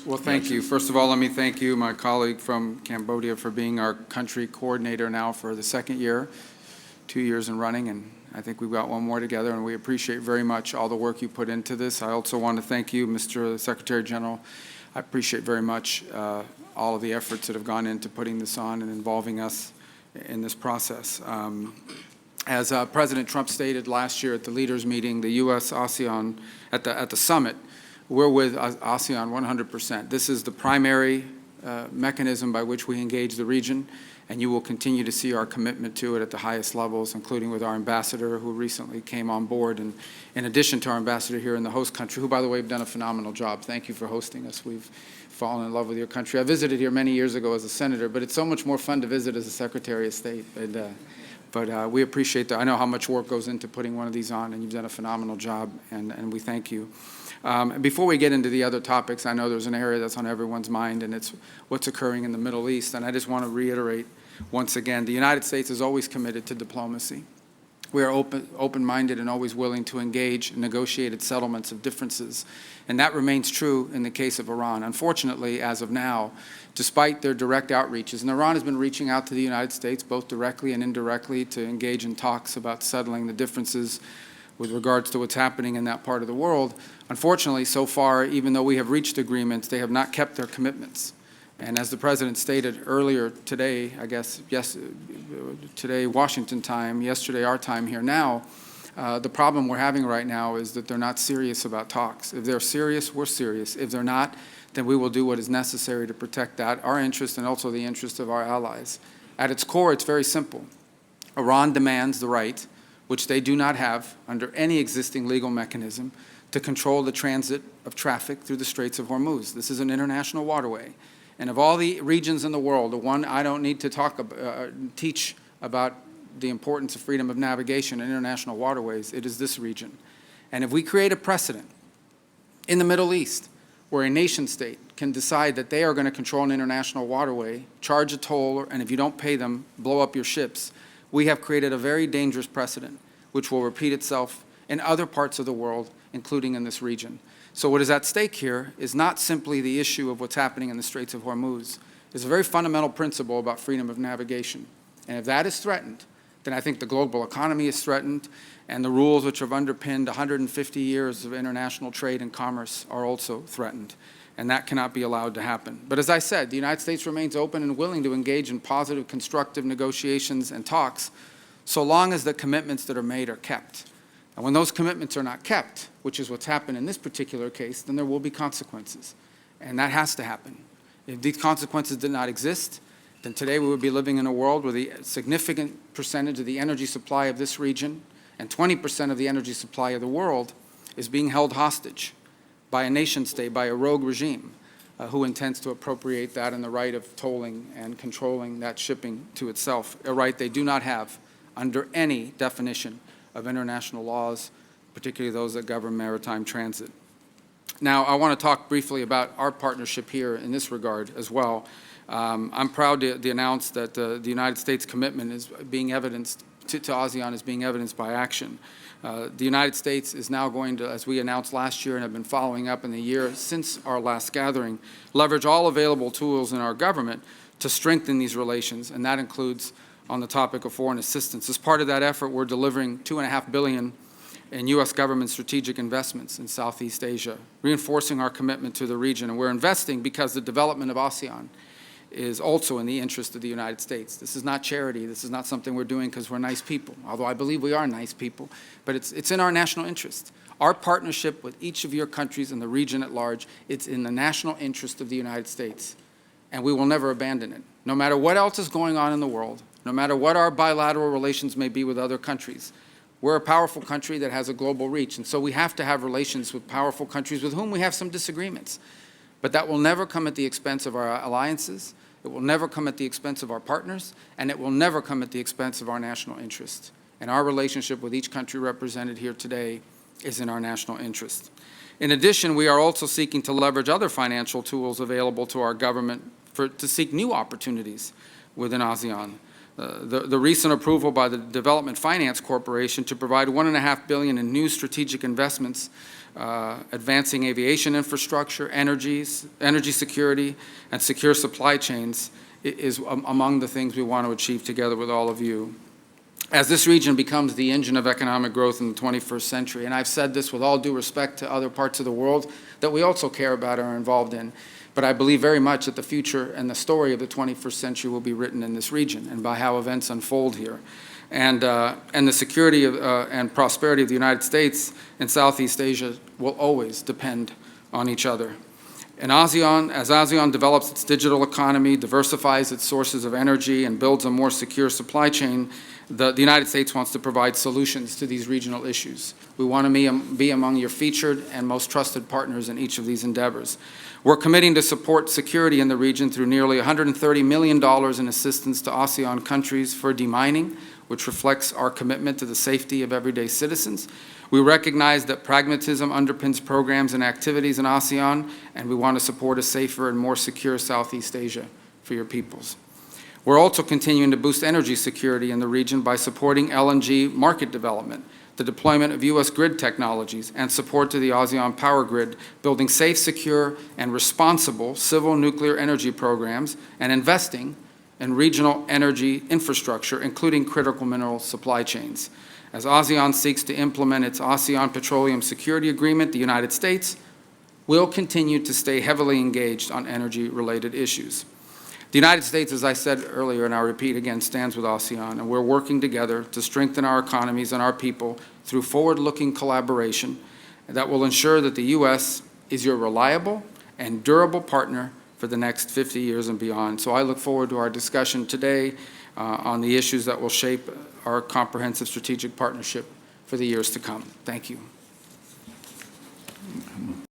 Well, thank you. First of all, let me thank you, my colleague from Cambodia, for being our country coordinator now for the second year, 2 years in running, and I think we've got one more together, and we appreciate very much all the work you put into this. I also want to thank you, Mr. Secretary General. I appreciate very much all of the efforts that have gone into putting this on and involving us in this process. As President Trump stated last year at the leaders' meeting, the US-ASEAN, at the summit, we're with ASEAN 100%. This is the primary mechanism by which we engage the region, and you will continue to see our commitment to it at the highest levels, including with our ambassador who recently came on board, and in addition to our ambassador here in the host country, who, by the way, have done a phenomenal job. Thank you for hosting us. We've fallen in love with your country. I visited here many years ago as a senator, but it's so much more fun to visit as a Secretary of State. But we appreciate that. I know how much work goes into putting one of these on, and you've done a phenomenal job, and we thank you. Before we get into the other topics, I know there's an area that's on everyone's mind, and it's what's occurring in the Middle East. And I just want to reiterate once again, the United States is always committed to diplomacy. We are open-minded and always willing to engage in negotiated settlements of differences. And that remains true in the case of Iran. Unfortunately, as of now, despite their direct outreaches, and Iran has been reaching out to the United States both directly and indirectly to engage in talks about settling the differences with regards to what's happening in that part of the world. Unfortunately, so far, even though we have reached agreements, they have not kept their commitments. And as the President stated earlier today, I guess, today Washington time, yesterday our time here now, the problem we're having right now is that they're not serious about talks. If they're serious, we're serious. If they're not, then we will do what is necessary to protect that, our interest and also the interest of our allies. At its core, it's very simple. Iran demands the right, which they do not have under any existing legal mechanism, to control the transit of traffic through the Straits of Hormuz. This is an international waterway. And of all the regions in the world, the one I don't need to teach about the importance of freedom of navigation in international waterways, it is this region. And if we create a precedent in the Middle East where a nation state can decide that they are going to control an international waterway, charge a toll, and if you don't pay them, blow up your ships, we have created a very dangerous precedent which will repeat itself in other parts of the world, including in this region. So what is at stake here is not simply the issue of what's happening in the Straits of Hormuz. It's a very fundamental principle about freedom of navigation. And if that is threatened, then I think the global economy is threatened, and the rules which have underpinned 150 years of international trade and commerce are also threatened. And that cannot be allowed to happen. But as I said, the United States remains open and willing to engage in positive, constructive negotiations and talks, so long as the commitments that are made are kept. And when those commitments are not kept, which is what's happened in this particular case, then there will be consequences. And that has to happen. If these consequences did not exist, then today we would be living in a world where the significant percentage of the energy supply of this region and 20% of the energy supply of the world is being held hostage by a nation state, by a rogue regime who intends to appropriate that and the right of tolling and controlling that shipping to itself, a right they do not have under any definition of international laws, particularly those that govern maritime transit. Now, I want to talk briefly about our partnership here in this regard as well. I'm proud to announce that the United States commitment is being evidenced to ASEAN is being evidenced by action. The United States is now going to, as we announced last year and have been following up in the year since our last gathering, leverage all available tools in our government to strengthen these relations, and that includes on the topic of foreign assistance. As part of that effort, we're delivering $2.5 billion in U.S. government strategic investments in Southeast Asia, reinforcing our commitment to the region. And we're investing because the development of ASEAN is also in the interest of the United States. This is not charity. This is not something we're doing because we're nice people, although I believe we are nice people, but it's in our national interest. Our partnership with each of your countries in the region at large, it's in the national interest of the United States, and we will never abandon it. No matter what else is going on in the world, no matter what our bilateral relations may be with other countries, we're a powerful country that has a global reach, and so we have to have relations with powerful countries with whom we have some disagreements. But that will never come at the expense of our alliances, it will never come at the expense of our partners, and it will never come at the expense of our national interest. And our relationship with each country represented here today is in our national interest. In addition, we are also seeking to leverage other financial tools available to our government to seek new opportunities within ASEAN. The recent approval by the Development Finance Corporation to provide $1.5 billion in new strategic investments advancing aviation infrastructure, energy security, and secure supply chains is among the things we want to achieve together with all of you. As this region becomes the engine of economic growth in the 21st century, and I've said this with all due respect to other parts of the world that we also care about and are involved in, but I believe very much that the future and the story of the 21st century will be written in this region and by how events unfold here. And the security and prosperity of the United States and Southeast Asia will always depend on each other. And as ASEAN develops its digital economy, diversifies its sources of energy, and builds a more secure supply chain, the United States wants to provide solutions to these regional issues. We want to be among your featured and most trusted partners in each of these endeavors. We're committing to support security in the region through nearly $130 million in assistance to ASEAN countries for demining, which reflects our commitment to the safety of everyday citizens. We recognize that pragmatism underpins programs and activities in ASEAN, and we want to support a safer and more secure Southeast Asia for your peoples. We're also continuing to boost energy security in the region by supporting LNG market development, the deployment of U.S. grid technologies, and support to the ASEAN power grid, building safe, secure, and responsible civil nuclear energy programs, and investing in regional energy infrastructure, including critical mineral supply chains. As ASEAN seeks to implement its ASEAN Petroleum Security Agreement, the United States will continue to stay heavily engaged on energy-related issues. The United States, as I said earlier, and I'll repeat again, stands with ASEAN, and we're working together to strengthen our economies and our people through forward-looking collaboration that will ensure that the U.S. is your reliable and durable partner for the next 50 years and beyond. So I look forward to our discussion today on the issues that will shape our comprehensive strategic partnership for the years to come. Thank you.